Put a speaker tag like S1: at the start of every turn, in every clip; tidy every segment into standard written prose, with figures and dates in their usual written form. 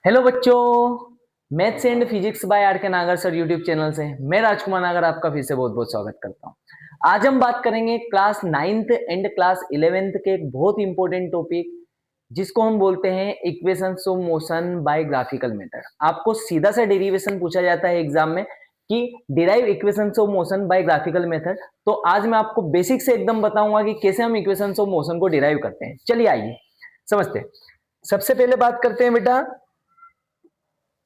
S1: Hello बच्चों, maths and physics by R K Nagar sir YouTube channel से मैं राजकुमार नागर आपका फिर से बहुत बहुत स्वागत करता हूं। आज हम बात करेंगे class 9th and class 11th के एक बहुत इंपॉर्टेंट टॉपिक जिसको हम बोलते हैं equations of motion by graphical method. आपको सीधा सा डेरिवेशन पूछा जाता है एग्जाम में कि derive equations of motion by graphical method. तो आज मैं आपको बेसिक से एकदम बताऊंगा कि कैसे हम इक्वेशंस ऑफ मोशन को डिराइव करते हैं। चलिए आइए समझते हैं। सबसे पहले बात करते हैं बेटा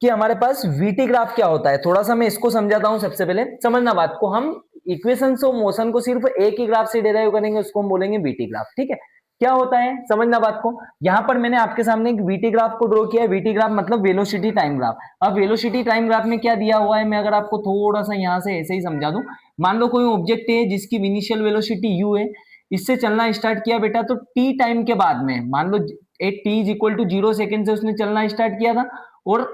S1: कि हमारे पास वीटी ग्राफ क्या होता है। थोड़ा सा मैं इसको समझाता हूं। सबसे पहले समझना बात को, हम इक्वेशंस ऑफ मोशन को सिर्फ एक ही ग्राफ से डिराइव करेंगे, उसको हम बोलेंगे वीटी ग्राफ। ठीक है, क्या होता है समझना बात को। यहां पर मैंने आपके सामने एक वीटी ग्राफ को ड्रॉ किया है। वीटी ग्राफ मतलब वेलोसिटी टाइम ग्राफ। अब वेलोसिटी टाइम ग्राफ में क्या दिया हुआ है, मैं अगर आपको थोड़ा सा यहां से ऐसे ही समझा दूं। मान लो कोई ऑब्जेक्ट है जिसकी इनिशियल वेलोसिटी u है, इससे चलना स्टार्ट किया बेटा, तो t टाइम के बाद में मान लो एक t is equal to 0 second से उसने चलना स्टार्ट किया था, और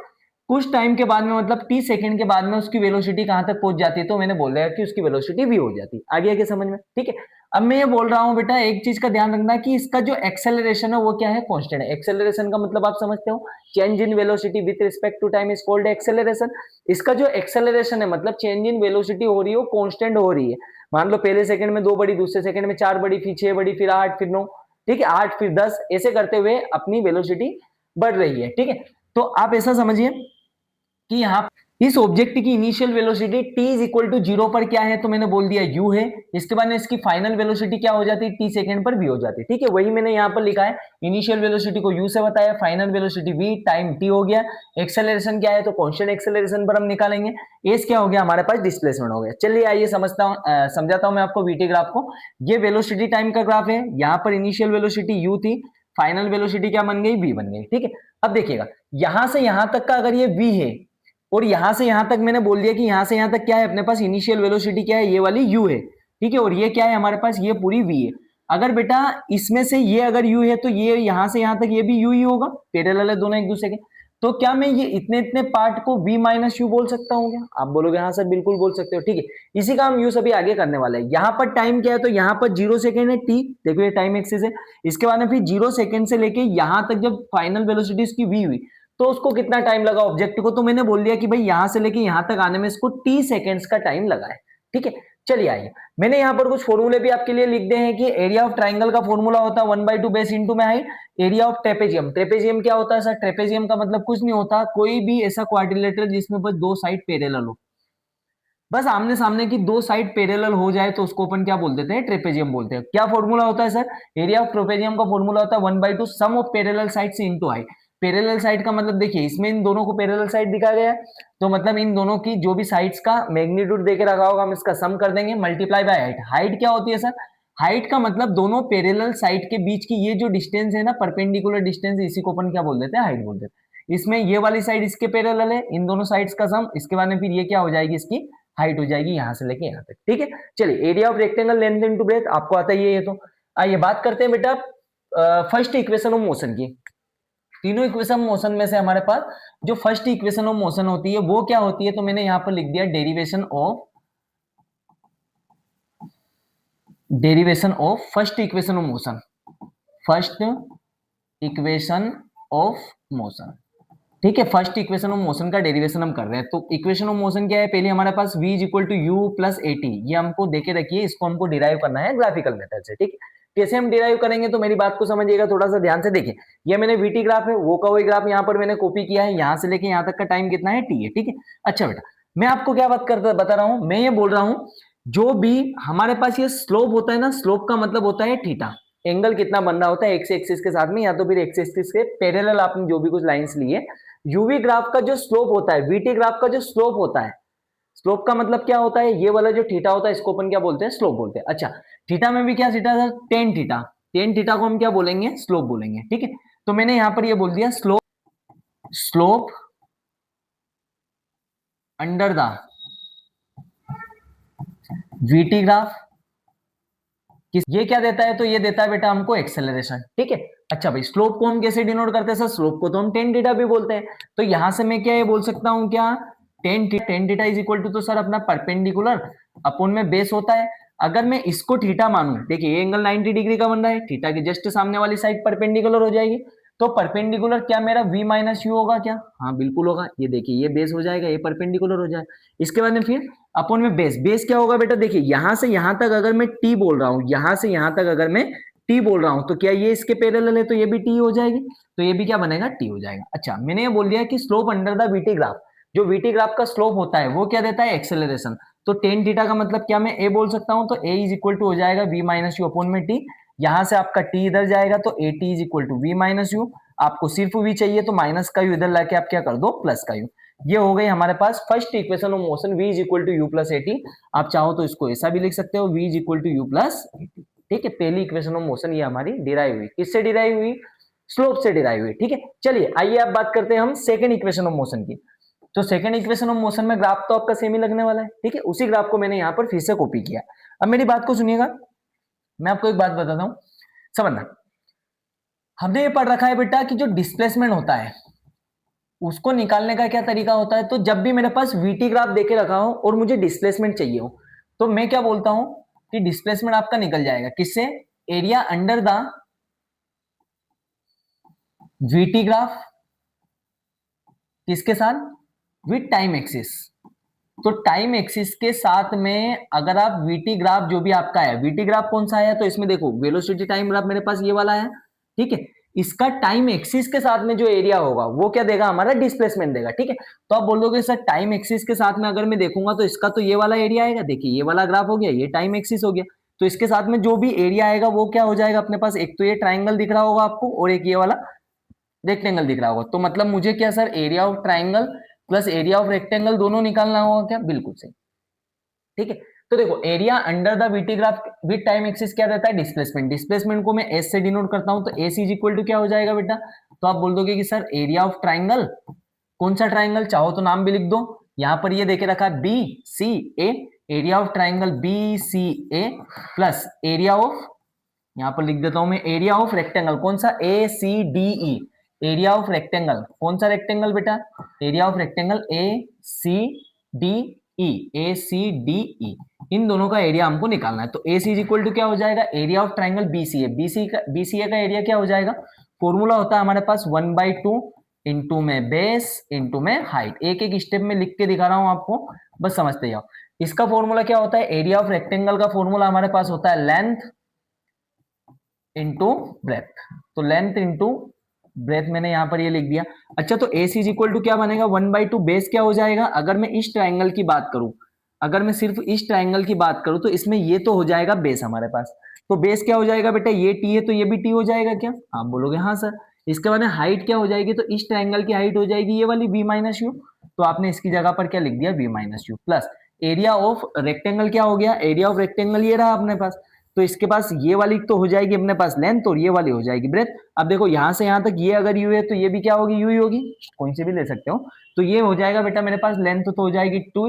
S1: कुछ टाइम के बाद में मतलब टी सेकंड के बाद में उसकी वेलोसिटी कहां तक पहुंच जाती है, तो मैंने बोल दिया कि उसकी वेलोसिटी v हो जाती है। आगे समझ में? ठीक है। अब मैं ये बोल रहा हूं बेटा, एक चीज का ध्यान रखना कि इसका जो एक्सेलरेशन है वो क्या है, कांस्टेंट है। एक्सेलरेशन का मतलब आप समझते हो, change in velocity with respect to time is called acceleration. इसका जो एक्सेलरेशन है मतलब चेंज इन वेलोसिटी हो रही है, वो कांस्टेंट हो रही है। मान लो पहले सेकंड में 2 बड़ी, दूसरे सेकंड में 4 बड़ी, फिर 6 बड़ी, फिर 8, फिर 9, ठीक है, 8 फिर 10, ऐसे करते हुए अपनी वेलोसिटी बढ़ रही है। ठीक है, तो आप ऐसा समझिए कि यहाँ इस ऑब्जेक्ट की initial velocity t is equal to 0 पर क्या है, तो मैंने बोल दिया u है। इसके बाद में इसकी फाइनल वेलोसिटी क्या हो जाती है, t सेकंड पर v हो जाती है। ठीक है, वही मैंने यहाँ पर लिखा है, इनिशियल वेलोसिटी को u से बताया, final velocity v time t हो गया। एक्सेलरेशन क्या है, तो कांस्टेंट एक्सेलरेशन पर हम निकालेंगे। एस क्या हो गया हमारे पास, डिस्प्लेसमेंट हो गया। चलिए आइए समझाता हूं मैं आपको वीटी ग्राफ को। ये वेलोसिटी टाइम का ग्राफ है। यहाँ पर इनिशियल वेलोसिटी u थी, फाइनल वेलोसिटी क्या बन गई, v बन गई। ठीक है, अब देखिएगा, यहां से यहां तक का अगर ये v है, और यहां से यहां तक मैंने बोल दिया कि यहां से यहां तक क्या है, अपने पास इनिशियल वेलोसिटी क्या है, ये वाली u है। ठीक है, और ये क्या है हमारे पास, ये पूरी v है। अगर बेटा इसमें से ये अगर u है, तो ये यहां से यहां तक ये भी u ही होगा, पैरेलल है दोनों एक दूसरे के। तो क्या मैं ये इतने इतने पार्ट को v माइनस यू बोल सकता हूँ क्या? आप बोलोगे हाँ सर बिल्कुल बोल सकते हो। ठीक है, इसी का हम यूज अभी आगे करने वाले हैं। यहाँ पर टाइम क्या है, तो यहाँ पर 0 सेकेंड है t, देखो ये टाइम एक्सिस है। इसके बाद में फिर 0 सेकेंड से लेके यहाँ तक जब फाइनल वेलोसिटी इसकी v हुई, तो उसको कितना टाइम लगा ऑब्जेक्ट को, तो मैंने बोल दिया कि भाई यहां से लेके यहां तक आने में इसको टी सेकेंड्स का टाइम लगा है। ठीक है, चलिए आइए, मैंने यहां पर कुछ फॉर्मूले भी आपके लिए लिख दे हैं कि एरिया ऑफ ट्राइंगल का फॉर्मूला होता है 1/2 बेस इंटू में height. Area of trapezium, trapezium क्या होता है सर, ट्रेपेजियम का मतलब कुछ नहीं होता, कोई भी ऐसा क्वाड्रिलेटरल जिसमें बस दो साइड पैरेलल हो, बस आमने सामने की दो साइड पैरेलल हो जाए तो उसको अपन क्या बोल देते हैं, ट्रेपेजियम बोलते हैं। क्या फॉर्मूला होता है सर, एरिया ऑफ ट्रेपेजियम का फॉर्मूला होता है 1/2 sum of parallel sides into height. Parallel side का मतलब देखिए, इसमें इन दोनों को पैरेलल साइड दिखा गया है, तो मतलब इन दोनों की जो भी साइड्स का मैग्नीट्यूड देके रखा होगा, हम इसका सम कर देंगे मल्टीप्लाई बाय हाइट। हाइट क्या होती है सर, हाइट का मतलब दोनों पैरेलल साइड के बीच की ये जो डिस्टेंस है ना, परपेंडिकुलर डिस्टेंस, इसी को अपन क्या बोल देते हैं, हाइट बोल देते हैं। इसमें ये वाली साइड इसके पैरेलल है, इन दोनों साइड्स का सम, इसके बाद में फिर ये क्या हो जाएगी, इसकी हाइट हो जाएगी यहां से लेके यहां तक। ठीक है, चलिए area of rectangle length into breadth आपको आता ही है ये। तो आइए बात करते हैं बेटा फर्स्ट इक्वेशन ऑफ मोशन की। तीनों इक्वेशन मोशन में से हमारे पास जो फर्स्ट इक्वेशन ऑफ मोशन होती है वो क्या होती है, तो मैंने यहां पर लिख दिया derivation of first equation of motion. First equation of motion, ठीक है, फर्स्ट इक्वेशन ऑफ मोशन का डेरिवेशन हम कर रहे हैं। तो इक्वेशन ऑफ मोशन क्या है, पहले हमारे पास v is equal to u plus a t, ये हमको देके रखिए, इसको हमको डिराइव करना है ग्राफिकल मेथड से। ठीक है, कैसे हम डिराइव करेंगे, तो मेरी बात को समझिएगा, थोड़ा सा ध्यान से देखिए। ये मैंने वीटी ग्राफ है, वो का वही ग्राफ यहाँ पर मैंने कॉपी किया है, यहाँ से लेके यहाँ तक का टाइम कितना है, टी है। ठीक है, अच्छा बेटा मैं आपको क्या बात करता बता रहा हूँ, मैं ये बोल रहा हूँ जो भी हमारे पास ये स्लोप होता है ना, स्लोप का मतलब होता है थीटा। एंगल कितना बन रहा होता है एक्स एक्सिस के साथ में, या तो फिर एक्स एक्सिस के पैरेलल आपने जो भी कुछ लाइंस ली है। यूवी ग्राफ का जो स्लोप होता है, वीटी ग्राफ का जो स्लोप होता है, स्लोप का मतलब क्या होता है, ये वाला जो थीटा होता है इसको अपन क्या बोलते हैं, स्लोप बोलते हैं। अच्छा, थीटा में भी क्या थीटा था, टेन थीटा, टेन थीटा को हम क्या बोलेंगे, स्लोप बोलेंगे। ठीक है, तो मैंने यहां पर ये बोल दिया slope, slope under the VT graph, ये क्या देता है, तो ये देता है बेटा हमको एक्सेलरेशन। ठीक है, अच्छा भाई स्लोप को हम कैसे डिनोट करते हैं सर, स्लोप को तो हम टेन थीटा भी बोलते हैं। तो यहां से मैं क्या ये बोल सकता हूं क्या, tan theta is equal to, तो सर अपना परपेंडिकुलर अपॉन में बेस होता है। अगर मैं इसको थीटा मानूं, देखिए ये एंगल 90 डिग्री का बन रहा है, थीटा के जस्ट सामने वाली साइड परपेंडिकुलर हो जाएगी, तो परपेंडिकुलर क्या मेरा v माइनस यू होगा क्या? हाँ बिल्कुल होगा। ये देखिए ये बेस हो जाएगा, ये परपेंडिकुलर हो जाएगा। इसके बाद में फिर अपॉन में बेस, बेस क्या होगा बेटा? देखिए यहां से यहां तक अगर मैं t बोल रहा हूं, यहां से यहां तक अगर मैं t बोल रहा हूं, तो क्या ये इसके पैरेलल है, तो ये भी t हो जाएगी, तो ये भी क्या बनेगा? t हो जाएगा। अच्छा मैंने ये बोल दिया कि slope under the VT graph, जो वीटी ग्राफ का स्लोप होता है वो क्या देता है? एक्सेलरेशन। तो टेन थीटा का मतलब क्या मैं a बोल सकता हूं, तो a इज इक्वल टू हो जाएगा v माइनस यू अपॉन में t। यहां से आपका t इधर जाएगा तो a t is equal to v minus u. आपको सिर्फ v चाहिए तो माइनस का यू इधर लाके आप क्या कर दो? प्लस का यू। ये हो गई हमारे पास first equation of motion, v is equal to u plus a t. आप चाहो तो इसको ऐसा भी लिख सकते हो, v is equal to u plus a t. ठीक है, पहली इक्वेशन ऑफ मोशन ये हमारी डिराइव हुई। किससे डिराइव हुई? स्लोप से डिराइव हुई। ठीक है, चलिए आइए अब बात करते हैं हम सेकंड इक्वेशन ऑफ मोशन की। तो सेकंड इक्वेशन ऑफ मोशन में ग्राफ तो आपका सेम ही लगने वाला है। ठीक है, उसी ग्राफ को मैंने यहाँ पर फिर से कॉपी किया। अब मेरी बात को सुनिएगा, मैं आपको एक बात बताता हूं, समझना। हमने ये पढ़ रखा है बेटा कि जो डिस्प्लेसमेंट होता है उसको निकालने का क्या तरीका होता है। तो जब भी मेरे पास वीटी ग्राफ देके रखा हो और मुझे डिस्प्लेसमेंट चाहिए हो, तो मैं क्या बोलता हूं कि डिस्प्लेसमेंट आपका निकल जाएगा किससे? Area under the VT graph, किसके साथ? With time axis. तो टाइम एक्सिस के साथ में अगर आप वीटी ग्राफ जो भी आपका है, वीटी ग्राफ कौन सा है? तो इसमें देखो वेलोसिटी टाइम ग्राफ मेरे पास ये वाला है। ठीक है, इसका टाइम एक्सिस के साथ में जो एरिया होगा वो क्या देगा? हमारा डिस्प्लेसमेंट देगा। ठीक है, तो आप बोलोगे सर टाइम एक्सिस के साथ में अगर मैं देखूंगा तो इसका तो ये वाला एरिया आएगा। देखिए ये वाला ग्राफ हो गया, ये टाइम एक्सिस हो गया, तो इसके साथ में जो भी एरिया आएगा वो क्या हो जाएगा अपने पास? एक तो ये ट्राइंगल दिख रहा होगा आपको और एक ये वाला रेक्टेंगल दिख रहा होगा। तो मतलब मुझे क्या sir, area of triangle plus area of rectangle दोनों निकालना होगा क्या? बिल्कुल सही। ठीक है, तो देखो area under the VT graph with time axis क्या रहता है? डिस्प्लेसमेंट। डिस्प्लेसमेंट को मैं एस से डिनोट करता हूं, तो एस इज इक्वल टू क्या हो जाएगा बेटा? तो आप बोल दोगे कि सर एरिया ऑफ ट्राइंगल, कौन सा ट्राइंगल? चाहो तो नाम भी लिख दो, यहां पर ये देके रखा है B C A, area of triangle B C A plus area of, यहां पर लिख देता हूं मैं, एरिया ऑफ रेक्टेंगल कौन सा? A C D E. Area of rectangle कौन सा रेक्टेंगल बेटा? Area of rectangle A C D E, A C D E, इन दोनों का एरिया हमको निकालना है। तो A C is equal to क्या हो जाएगा? Area of triangle B C A. BCA का एरिया क्या हो जाएगा? फॉर्मूला होता है हमारे पास 1/2 इंटू में बेस इंटू में हाइट। एक एक स्टेप में लिख के दिखा रहा हूं आपको, बस समझते जाओ। इसका फॉर्मूला क्या होता है? एरिया ऑफ रेक्टेंगल का फॉर्मूला हमारे पास होता है लेंथ इंटू ब्रेथ। तो लेंथ इंटू ब्रेथ मैंने यहां पर ये लिख दिया। अच्छा, तो A C is equal to क्या बनेगा? 1/2 बेस क्या हो जाएगा? अगर मैं इस ट्राइंगल की बात करूं, अगर मैं सिर्फ इस ट्राइंगल की बात करूं तो इसमें ये तो हो जाएगा बेस हमारे पास। तो बेस क्या हो जाएगा बेटा? ये टी है तो ये भी टी हो जाएगा क्या? आप बोलोगे हाँ सर। इसके बाद में हाइट क्या हो जाएगी? तो इस ट्राइंगल की हाइट हो जाएगी ये वाली v माइनस यू। तो आपने इसकी जगह पर क्या लिख दिया? v minus you plus area of rectangle क्या हो गया? एरिया ऑफ रेक्टेंगल ये रहा अपने पास। तो इसके पास ये वाली तो हो जाएगी अपने पास लेंथ और ये वाली हो जाएगी ब्रेथ। अब देखो यहां से यहां तक ये अगर यू है तो ये भी क्या होगी? यू ही होगी, कौन से भी ले सकते हो। तो ये हो जाएगा बेटा मेरे पास, लेंथ तो हो जाएगी 2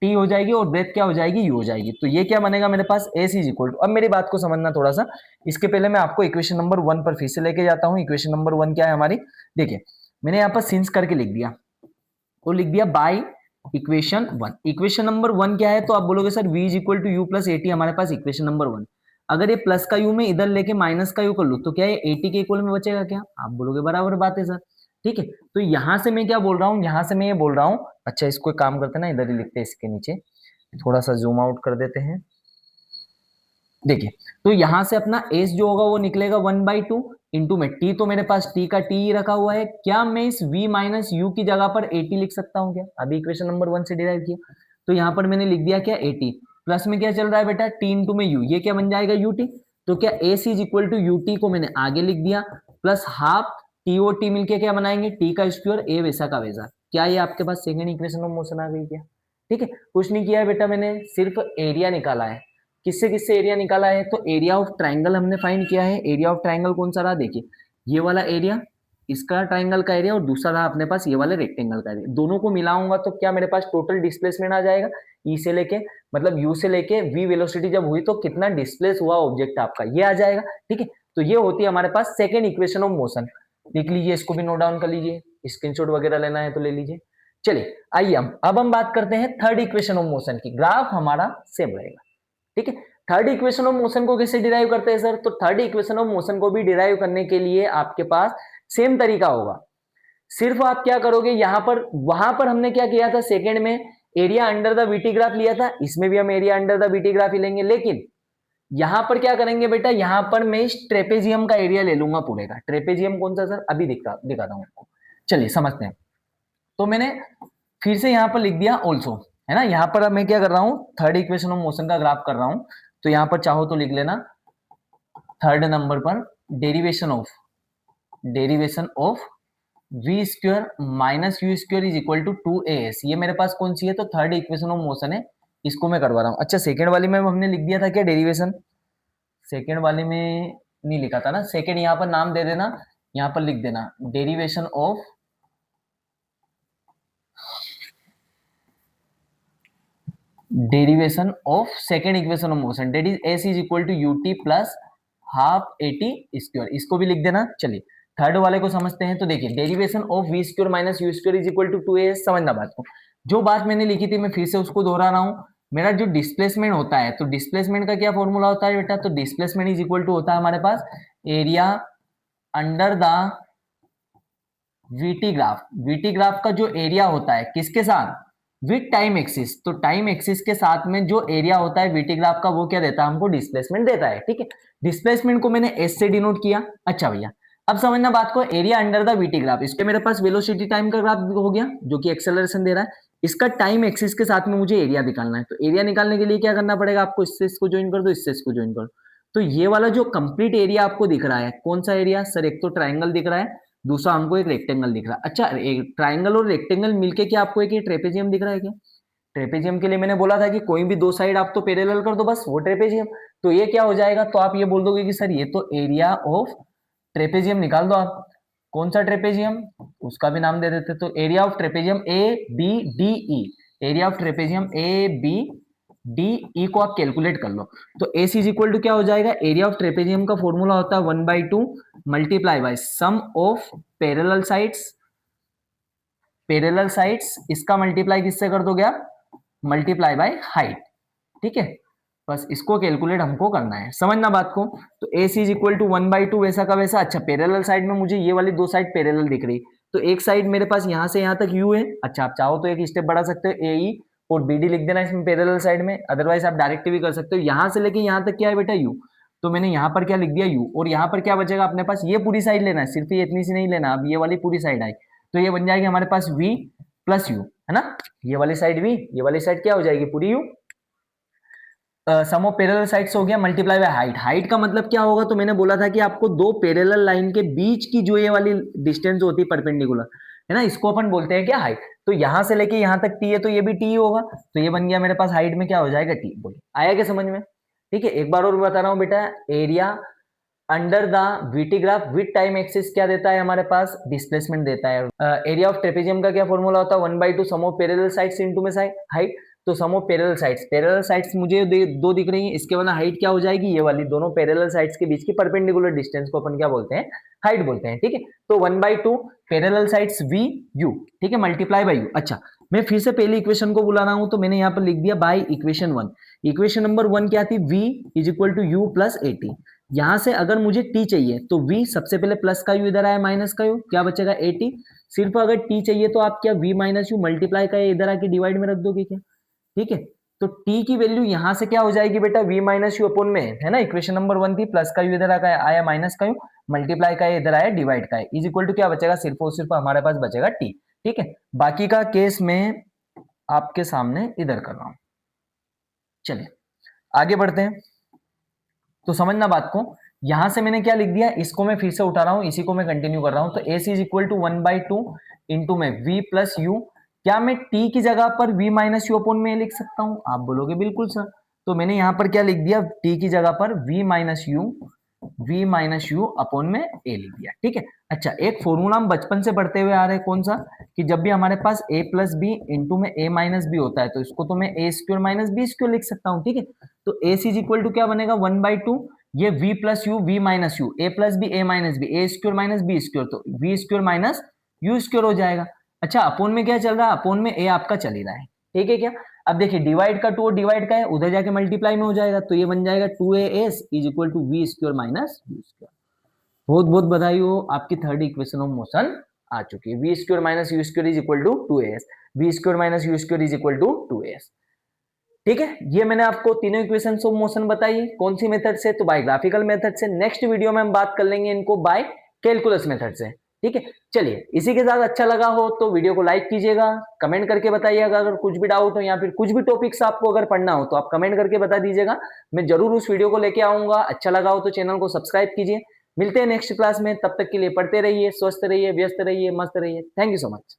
S1: टी हो जाएगी और ब्रेथ क्या हो जाएगी? यू हो जाएगी। तो ये क्या बनेगा मेरे पास? एस इज इक्वल टू, अब मेरी बात को समझना थोड़ा सा। इसके पहले मैं आपको इक्वेशन नंबर 1 पर फिर से लेके जाता हूं। इक्वेशन नंबर 1 क्या है हमारी? देखिए मैंने यहाँ पर सिंस करके लिख दिया, वो लिख दिया बाय इक्वेशन 1। इक्वेशन नंबर 1 क्या है? तो आप बोलोगे sir v is equal to u plus a t हमारे पास इक्वेशन नंबर 1। अगर ये प्लस का यू में इधर लेके माइनस का यू कर लू तो क्या ये 80 के इक्वल में बचेगा क्या? आप बोलोगे बराबर बात है सर। ठीक है, तो यहां से मैं क्या बोल रहा हूं? यहां से मैं ये बोल रहा हूं, अच्छा इसको एक काम करते हैं ना, इधर ही लिखते हैं इसके नीचे, थोड़ा सा जूम आउट कर देते हैं। देखिए तो यहां से अपना एस जो होगा वो निकलेगा 1/2 इंटू में टी, तो मेरे पास टी का टी ही रखा हुआ है। क्या मैं इस v माइनस यू की जगह पर 80 लिख सकता हूं क्या? अभी इक्वेशन नंबर 1 से डिराइव किया, तो यहां पर मैंने लिख दिया क्या? 80 प्लस में क्या चल रहा है बेटा? टी इंटू में यू, ये क्या बन जाएगा? यूटी। तो क्या s is equal to u t को मैंने आगे लिख दिया प्लस हाफ टी और टी मिलके क्या बनाएंगे? टी का स्क्वायर ए वैसा का वैसा। क्या ये आपके पास सेकंड इक्वेशन ऑफ मोशन आ गई क्या? ठीक है, कुछ नहीं किया है बेटा, मैंने सिर्फ एरिया निकाला है। किससे किससे एरिया निकाला है? तो एरिया ऑफ ट्राइंगल हमने फाइंड किया है। एरिया ऑफ ट्राइंगल कौन सा रहा? देखिए ये वाला एरिया, इसका ट्राइंगल का एरिया, और दूसरा रहा अपने पास ये वाले रेक्टेंगल का एरिया। दोनों को मिलाऊंगा तो क्या मेरे पास टोटल डिस्प्लेसमेंट आ जाएगा? ई से लेके मतलब यू से लेके वी वेलोसिटी जब हुई तो कितना डिस्प्लेस हुआ ऑब्जेक्ट आपका, ये आ जाएगा। ठीक है, तो ये होती है हमारे पास सेकेंड इक्वेशन ऑफ मोशन। लिख लीजिए, इसको भी नोट डाउन कर लीजिए, स्क्रीनशॉट वगैरह लेना है तो ले लीजिए। चलिए आइए अब हम बात करते हैं थर्ड इक्वेशन ऑफ मोशन की। ग्राफ हमारा सेम रहेगा। ठीक है, थर्ड इक्वेशन ऑफ मोशन को कैसे डिराइव करते हैं सर? तो थर्ड इक्वेशन ऑफ मोशन को भी डिराइव करने के लिए आपके पास सेम तरीका होगा। सिर्फ आप क्या करोगे, यहां पर वहां पर हमने क्या किया था, सेकंड में area under the VT graph लिया था, इसमें भी हम area under the VT graph ही लेंगे, लेकिन यहां पर क्या करेंगे बेटा, यहां पर मैं इस ट्रेपेजियम का एरिया ले लूंगा पूरे का। ट्रेपेजियम कौन सा सर, अभी दिखाता हूं आपको, चलिए समझते हैं। तो मैंने फिर से यहां पर लिख दिया ऑल्सो, है ना। यहां पर अब मैं क्या कर रहा हूं, थर्ड इक्वेशन ऑफ मोशन का ग्राफ कर रहा हूं, तो यहां पर चाहो तो लिख लेना थर्ड नंबर पर derivation of v square minus u square is equal to 2as। ये मेरे पास कौन सी है, तो थर्ड इक्वेशन ऑफ मोशन है, इसको मैं करवा रहा हूं। अच्छा, सेकेंड वाली में हमने लिख दिया था क्या डेरिवेशन, सेकेंड वाली में नहीं लिखा था ना, सेकेंड यहां पर नाम दे देना, यहां पर लिख देना derivation of second equation of motion, that is s is equal to u t plus half a t square, इसको भी लिख देना। चलिए थर्ड वाले को समझते हैं। तो देखिए derivation of v square minus u square is equal to 2as, समझना बात को। जो बात मैंने लिखी थी मैं फिर से उसको दोहरा रहा हूं। मेरा जो डिस्प्लेसमेंट होता है, तो डिस्प्लेसमेंट का क्या फॉर्मूला होता है बेटा, तो डिस्प्लेसमेंट इज इक्वल टू होता है हमारे पास area under the VT graph. VT graph का जो एरिया होता है किसके साथ, विथ टाइम एक्सिस, तो टाइम एक्सिस के साथ में जो एरिया होता है वीटी ग्राफ का, वो क्या देता है हमको, डिस्प्लेसमेंट देता है। ठीक है, डिस्प्लेसमेंट को मैंने एस से डिनोट किया। अच्छा भैया, अब समझना बात को, area under the VT graph, इसके मेरे पास वेलोसिटी टाइम का ग्राफ हो गया जो कि एक्सेलरेशन दे रहा है। इसका टाइम एक्सिस के साथ में मुझे एरिया निकालना है, तो एरिया निकालने के लिए क्या करना पड़ेगा आपको, इससे इसको ज्वाइन कर दो, इससे इसको ज्वाइन कर दो। तो ये वाला जो कंप्लीट एरिया आपको दिख रहा है, कौन सा एरिया सर, एक तो ट्राइंगल दिख रहा है, दूसरा हमको एक रेक्टेंगल दिख रहा है। अच्छा, एक ट्राइंगल और रेक्टेंगल मिलके क्या आपको एक ट्रेपेजियम दिख रहा है क्या, ट्रेपेजियम के लिए मैंने बोला था कि कोई भी दो साइड आप तो पैरेलल कर दो, बस वो ट्रेपेजियम। तो ये क्या हो जाएगा, तो आप ये बोल दोगे कि सर ये तो एरिया ऑफ ट्रेपेजियम निकाल दो आप। कौन सा ट्रेपेजियम, उसका भी नाम दे देते, तो area of trapezium A B D E, area of trapezium A B D E को आप कैलकुलेट कर लो। तो A C is equal to क्या हो जाएगा, एरिया ऑफ ट्रेपेजियम का फॉर्मूला होता है 1/2 multiply by sum of parallel sides, parallel sides इसका मल्टीप्लाई किससे कर दोगे आप, मल्टीप्लाई बाय हाइट। ठीक है, बस इसको कैलकुलेट हमको करना है, समझना बात को। तो A C is equal to 1/2 वैसा का वैसा। अच्छा, पैरेलल साइड में मुझे ये वाली दो साइड पैरेलल दिख रही, तो एक साइड मेरे पास यहां से यहां तक यू है। अच्छा, आप चाहो तो एक स्टेप बढ़ा सकते हो, ए ई और बी डी लिख देना इसमें पैरेलल साइड में, अदरवाइज आप डायरेक्ट भी कर सकते हो। यहां से लेके यहां तक क्या है बेटा, यू, तो मैंने यहां पर क्या लिख दिया यू, और यहां पर क्या बचेगा अपने पास, ये पूरी साइड लेना है, सिर्फ ये इतनी सी नहीं लेना, अब ये वाली पूरी साइड आई, तो ये बन जाएगी हमारे पास v प्लस यू, है ना। ये वाली साइड v, ये वाली साइड क्या हो जाएगी पूरी u, sum of parallel sides हो गया मल्टीप्लाई बाय हाइट। हाइट का मतलब क्या होगा, तो मैंने बोला था कि आपको दो पैरेलल लाइन के बीच की जो ये वाली डिस्टेंस होती है परपेंडिकुलर, है ना, इसको अपन बोलते हैं क्या, हाइट। तो यहां से लेके यहां तक t है, तो ये भी t होगा, तो ये बन गया मेरे पास हाइट में क्या हो जाएगा t। बोलिए आया क्या समझ में। ठीक है, एक बार और बता रहा हूं बेटा, area under the VT graph with time axis क्या देता है हमारे पास, डिस्प्लेसमेंट देता है। एरिया ऑफ ट्रेपेजियम का क्या फॉर्मूला होता है, 1/2 sum of parallel sides into में हाइट। तो sum of parallel sides, parallel sides मुझे दो दिख रही हैं, इसके बाद हाइट क्या हो जाएगी, ये वाली दोनों पैरेलल साइड्स के बीच की परपेंडिकुलर डिस्टेंस को अपन क्या बोलते हैं, हाइट बोलते हैं। ठीक है, तो 1/2 पैरेलल साइड्स वी यू, ठीक है, मल्टीप्लाई बाय यू। अच्छा, मैं फिर से पहली इक्वेशन को बुला रहा हूं, तो मैंने यहाँ पर लिख दिया बाय इक्वेशन 1। इक्वेशन नंबर 1 क्या थी, v is equal to u plus a t. यहां से अगर मुझे t चाहिए तो v, सबसे पहले प्लस का u इधर आया, माइनस का u, क्या बचेगा 80। सिर्फ अगर t चाहिए तो आप क्या v माइनस यू मल्टीप्लाई का इधर आके डिवाइड में रख दोगे क्या। ठीक है, तो t की वैल्यू यहां से क्या हो जाएगी बेटा, v माइनस यू अपॉन में, है ना, इक्वेशन नंबर 1 थी, प्लस का u इधर आया, माइनस का u मल्टीप्लाई का इधर आया, डिवाइड का है, इज इक्वल टू क्या बचेगा, सिर्फ और सिर्फ हमारे पास बचेगा t। ठीक है, बाकी का केस में आपके सामने इधर कर रहा हूं। चलिए आगे बढ़ते हैं, तो समझना बात को। यहां से मैंने क्या लिख दिया, इसको मैं फिर से उठा रहा हूं, इसी को मैं कंटिन्यू कर रहा हूं। तो A C is equal to 1/2 into में v प्लस यू। क्या मैं t की जगह पर v माइनस यू अपॉन में लिख सकता हूं, आप बोलोगे बिल्कुल सर। तो मैंने यहां पर क्या लिख दिया, t की जगह पर v माइनस यू अपॉन में a लिख दिया। ठीक है, अच्छा, एक फॉर्मूला हम बचपन से पढ़ते हुए आ रहे हैं, कौन सा, कि जब भी हमारे पास a प्लस बी इंटू में a माइनस बी होता है, तो इसको तो मैं a square minus b square लिख सकता हूं। ठीक है, तो a इज इक्वल टू क्या बनेगा, 1/2 ये v plus u, v minus u, a plus b, a minus b, a square minus b square, तो v square minus u square हो जाएगा। अच्छा, अपोन में क्या चल रहा है, अपोन में a आपका चल ही रहा है। ठीक है क्या, अब देखिए डिवाइड का 2 डिवाइड का है, उधर जाके मल्टीप्लाई में हो जाएगा, तो ये बन जाएगा 2as is equal to v square minus u square. बहुत बहुत बधाई हो, आपकी थर्ड इक्वेशन ऑफ मोशन आ चुकी है। V square minus u square is equal to 2as, v square minus u square is equal to 2as। ठीक है, ये मैंने आपको तीनों इक्वेशंस ऑफ मोशन बताई। कौन सी मेथड से? तो बाय ग्राफिकल मेथड से। नेक्स्ट वीडियो में हम बात कर लेंगे इनको बाय कैलकुलस मेथड से। ठीक है, चलिए इसी के साथ अच्छा लगा हो तो वीडियो को लाइक कीजिएगा, कमेंट करके बताइएगा अगर कुछ भी डाउट हो या फिर कुछ भी टॉपिक्स आपको अगर पढ़ना हो तो आप कमेंट करके बता दीजिएगा, मैं जरूर उस वीडियो को लेके आऊंगा। अच्छा लगा हो तो चैनल को सब्सक्राइब कीजिए। मिलते हैं नेक्स्ट क्लास में, तब तक के लिए पढ़ते रहिए, स्वस्थ रहिए, व्यस्त रहिए, मस्त रहिए। Thank you so much.